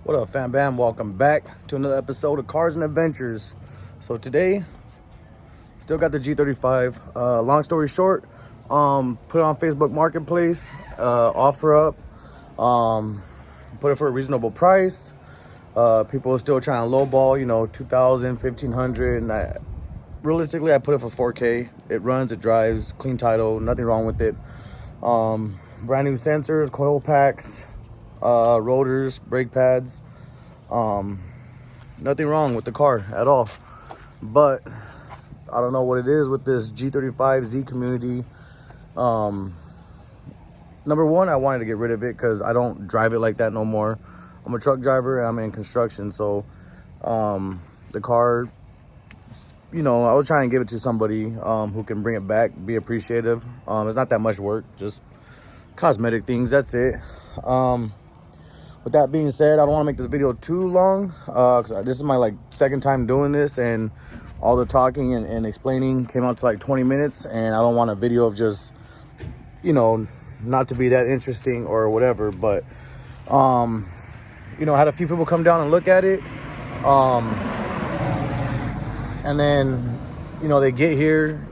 What up, fam bam? Welcome back to another episode of Cars and Adventures. So today, still got the G35. Long story short, put it on Facebook Marketplace, offer up, put it for a reasonable price. People are still trying to lowball, 2,000, 1,500, and realistically, I put it for 4K. It runs, it drives, clean title, nothing wrong with it. Brand new sensors, coil packs, rotors, brake pads. Nothing wrong with the car at all, but I don't know what it is with this G35Z community. Number one, I wanted to get rid of it because I don't drive it like that no more. I'm a truck driver and I'm in construction, so the car, I was trying to give it to somebody who can bring it back, be appreciative. It's not that much work, just cosmetic things, that's it. With that being said, I don't want to make this video too long because this is my second time doing this, and all the talking and explaining came out to 20 minutes, and I don't want a video of just, not to be that interesting or whatever. But I had a few people come down and look at it, and then they get here,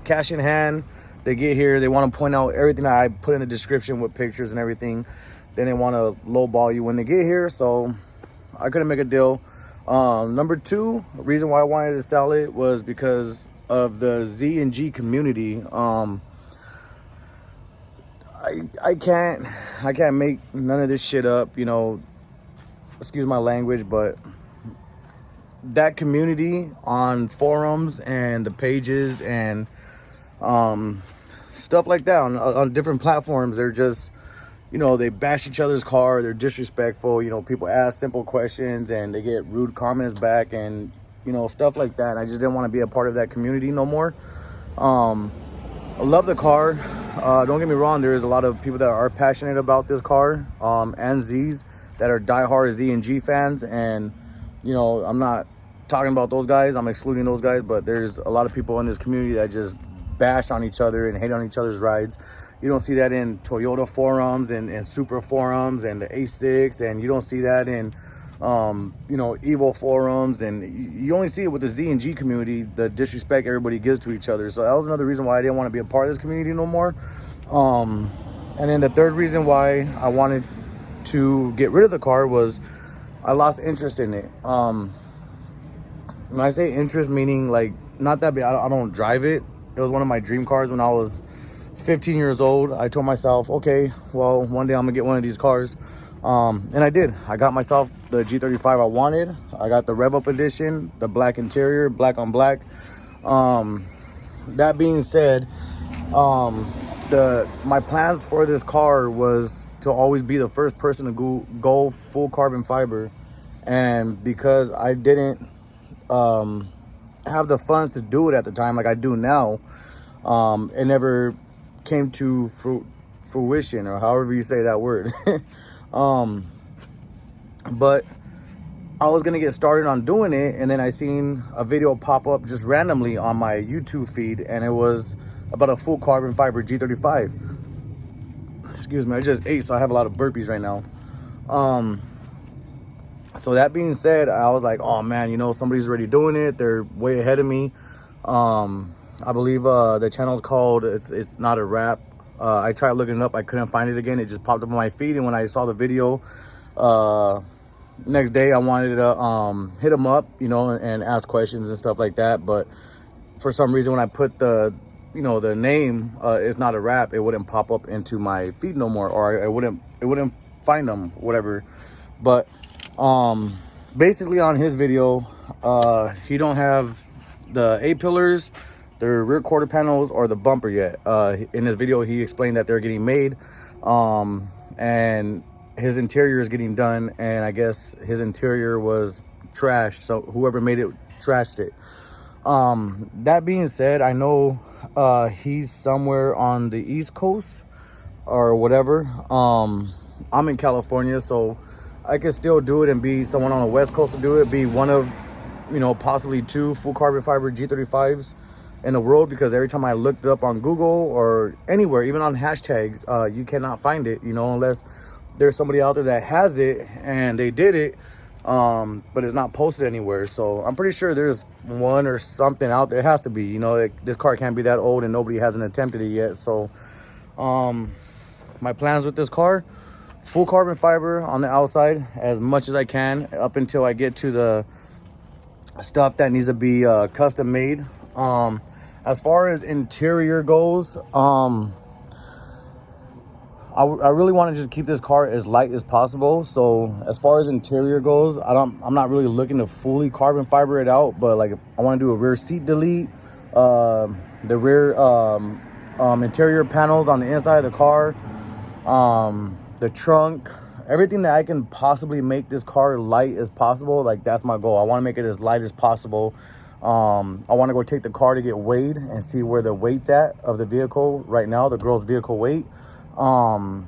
cash in hand, they get here, they want to point out everything that I put in the description with pictures and everything. Then they want to lowball you when they get here, so I couldn't make a deal. Number two, reason why I wanted to sell it was because of the Z and G community. I can't make none of this shit up, excuse my language, but that community on forums and the pages and stuff like that on different platforms, they're just, they bash each other's car, they're disrespectful, people ask simple questions and they get rude comments back and, stuff like that. And I just didn't want to be a part of that community no more. I love the car. Don't get me wrong, there's a lot of people that are passionate about this car, and Z's that are diehard Z and G fans. And, I'm not talking about those guys, I'm excluding those guys, but there's a lot of people in this community that just bash on each other and hate on each other's rides. You don't see that in Toyota forums and Supra forums and the A6, and you don't see that in, Evo forums, and you only see it with the Z and G community, the disrespect everybody gives to each other. So that was another reason why I didn't want to be a part of this community no more. And then the third reason why I wanted to get rid of the car was I lost interest in it. When I say interest, meaning not that big, I don't drive it. It was one of my dream cars when I was 15 years old. I told myself, okay, well, one day I'm gonna get one of these cars. And I did. I got myself the G35 I wanted. I got the Rev Up edition, the black interior, black on black. That being said, my plans for this car was to always be the first person to go full carbon fiber. And because I didn't have the funds to do it at the time like I do now, it never came to fruition, or however you say that word. But I was gonna get started on doing it, and then I seen a video pop up just randomly on my YouTube feed, and it was about a full carbon fiber G35. Excuse me, I just ate, so I have a lot of burpees right now. So that being said, I was like, oh man, somebody's already doing it, they're way ahead of me. I believe the channel's called It's Not a Wrap. I tried looking it up, I couldn't find it again. It just popped up on my feed, and when I saw the video next day, I wanted to hit them up, and ask questions and stuff like that. But for some reason, when I put the name It's Not a Wrap, it wouldn't pop up into my feed no more, or it wouldn't find them, whatever. But basically on his video, he don't have the A-pillars, the rear quarter panels, or the bumper yet. In his video, he explained that they're getting made, and his interior is getting done, and I guess his interior was trashed, so whoever made it trashed it. That being said, I know he's somewhere on the East Coast or whatever. I'm in California, so I could still do it and be someone on the West Coast to do it, be one of, possibly two full carbon fiber G35s in the world, because every time I looked it up on Google or anywhere, even on hashtags, you cannot find it, unless there's somebody out there that has it and they did it, but it's not posted anywhere. So I'm pretty sure there's one or something out there. It has to be, you know, like, this car can't be that old and nobody hasn't attempted it yet. So my plans with this car: full carbon fiber on the outside as much as I can up until I get to the stuff that needs to be custom made. As far as interior goes, I really want to just keep this car as light as possible. So as far as interior goes, I'm not really looking to fully carbon fiber it out, but like I want to do a rear seat delete, the rear interior panels on the inside of the car, the trunk, everything that I can possibly make this car light as possible. Like, that's my goal. I want to make it as light as possible. I want to go take the car to get weighed and see where the weight's at of the vehicle right now, the gross vehicle weight, and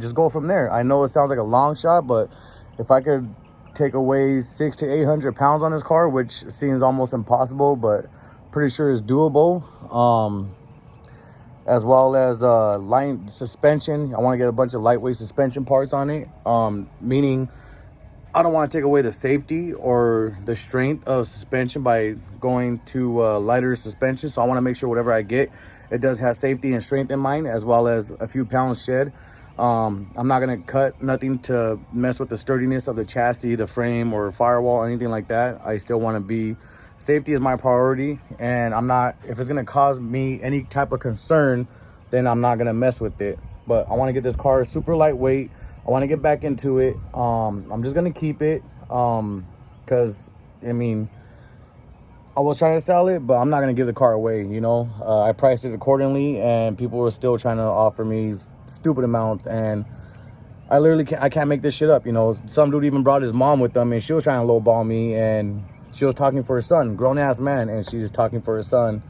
just go from there. I know it sounds like a long shot, but if I could take away 600 to 800 pounds on this car, which seems almost impossible, but pretty sure is doable, as well as line suspension. I want to get a bunch of lightweight suspension parts on it, meaning I don't want to take away the safety or the strength of suspension by going to lighter suspension. So I want to make sure whatever I get, it does have safety and strength in mind, as well as a few pounds shed. I'm not going to cut nothing to mess with the sturdiness of the chassis, the frame, or firewall, or anything like that. I still want to be, safety is my priority, and I'm not, if it's going to cause me any type of concern, then I'm not going to mess with it. But I want to get this car super lightweight. I want to get back into it. I'm just going to keep it, because, I mean, I was trying to sell it, but I'm not going to give the car away, you know. I priced it accordingly, and people were still trying to offer me stupid amounts, and I literally can't make this shit up, you know. Some dude even brought his mom with them, and she was trying to lowball me, and she was talking for her son, grown-ass man, and she's talking for her son.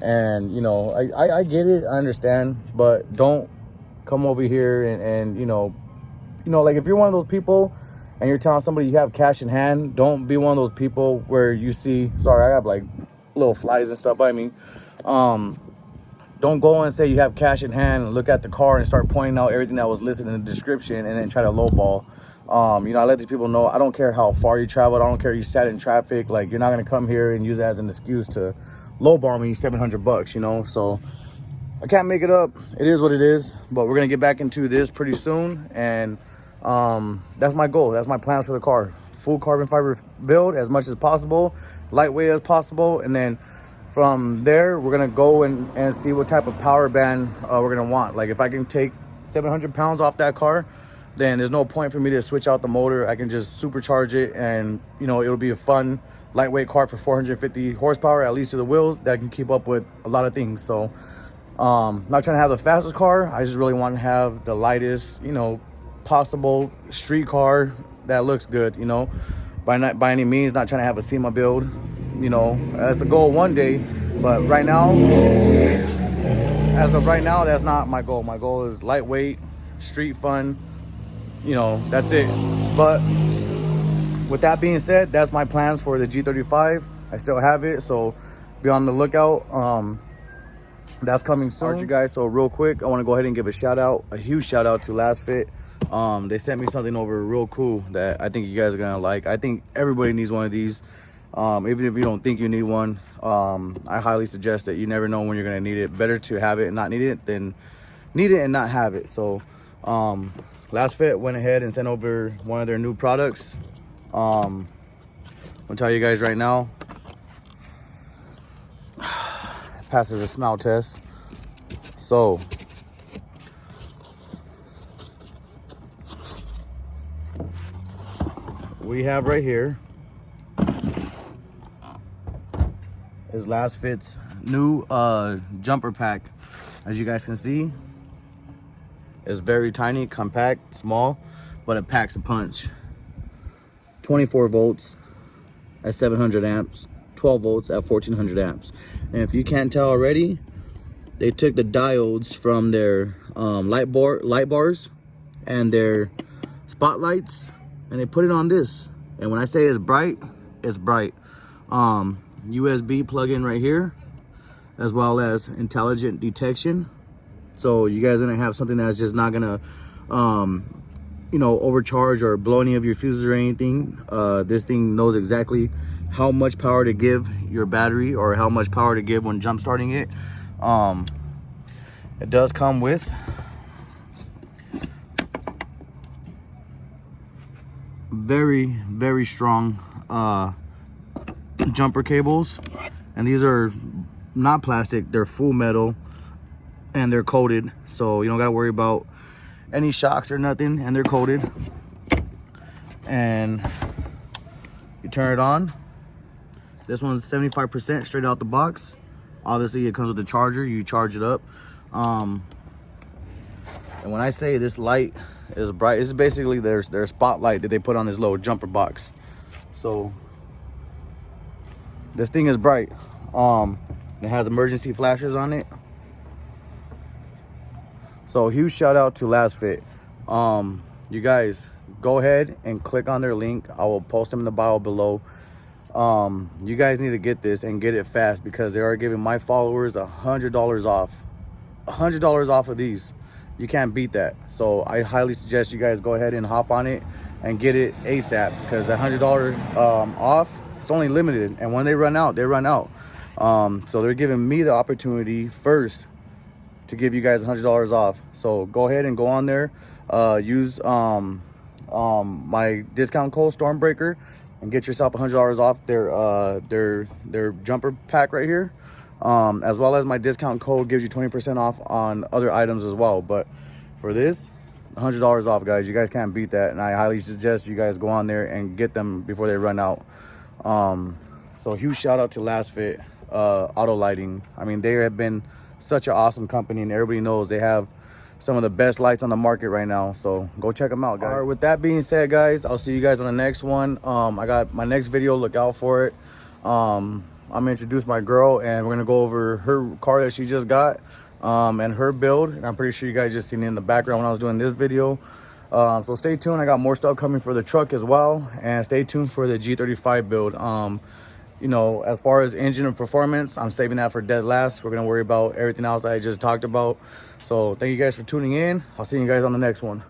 And, you know, I get it, I understand, but don't come over here and you know, like, if you're one of those people and you're telling somebody you have cash in hand, don't be one of those people where you see, sorry, I have like little flies and stuff by me. Don't go and say you have cash in hand and look at the car and start pointing out everything that was listed in the description and then try to lowball. You know, I let these people know, I don't care how far you traveled, I don't care if you sat in traffic, like, you're not gonna come here and use it as an excuse to lowball me $700, you know. So I can't make it up. It is what it is, but we're gonna get back into this pretty soon, and that's my goal. That's my plans for the car: full carbon fiber build as much as possible, lightweight as possible, and then from there we're gonna go and see what type of power band we're gonna want. Like, if I can take 700 pounds off that car, then there's no point for me to switch out the motor. I can just supercharge it, and, you know, it'll be a fun lightweight car for 450 horsepower, at least to the wheels, that can keep up with a lot of things. So not trying to have the fastest car, I just really want to have the lightest, you know, possible street car that looks good, you know. By any means not trying to have a SEMA build, you know. That's a goal one day, but right now, as of right now, that's not my goal. My goal is lightweight, street fun, you know, that's it. But with that being said, that's my plans for the G35. I still have it, so be on the lookout. That's coming soon. All right, you guys, so real quick, I want to go ahead and give a huge shout out to Last Fit. They sent me something over real cool that I think you guys are gonna like. I think everybody needs one of these. Even if you don't think you need one, I highly suggest that. You never know when you're gonna need it. Better to have it and not need it than need it and not have it. So Last Fit went ahead and sent over one of their new products. I'll tell you guys right now, passes a smell test. So we have right here is Last Fit's new jumper pack. As you guys can see, it's very tiny, compact, small, but it packs a punch. 24 volts at 700 amps, 12 volts at 1400 amps. And if you can't tell already, they took the diodes from their light bars and their spotlights, and they put it on this. And when I say it's bright, it's bright. USB plug-in right here, as well as intelligent detection. So you guys are gonna have something that's just not gonna you know, overcharge or blow any of your fuses or anything. This thing knows exactly how much power to give your battery or how much power to give when jump starting it. It does come with very strong jumper cables, and these are not plastic, they're full metal and they're coated, so you don't gotta worry about any shocks or nothing, and they're coated. And you turn it on. This one's 75% straight out the box. Obviously it comes with the charger, you charge it up. And when I say this light is bright, it's basically their spotlight that they put on this little jumper box. So this thing is bright. It has emergency flashes on it. So huge shout out to LastFit. You guys go ahead and click on their link. I will post them in the bio below. You guys need to get this and get it fast, because they are giving my followers $100 off. $100 off of these. You can't beat that. So I highly suggest you guys go ahead and hop on it and get it ASAP, because $100 off, it's only limited, and when they run out, they run out. So they're giving me the opportunity first to give you guys $100 off. So go ahead and go on there, use my discount code Stormbreaker and get yourself $100 off their jumper pack right here, as well as my discount code gives you 20% off on other items as well. But for this, $100 off, guys. You guys can't beat that, and I highly suggest you guys go on there and get them before they run out. So huge shout out to LastFit Auto Lighting. I mean, they have been such an awesome company, and everybody knows they have some of the best lights on the market right now. So go check them out, guys. All right, with that being said, guys, I'll see you guys on the next one. I got my next video, look out for it. I'm gonna introduce my girl, and we're gonna go over her car that she just got, and her build. And I'm pretty sure you guys just seen it in the background when I was doing this video. So stay tuned. I got more stuff coming for the truck as well, and stay tuned for the G35 build. You know, as far as engine and performance, I'm saving that for dead last. We're gonna worry about everything else I just talked about. So thank you guys for tuning in. I'll see you guys on the next one.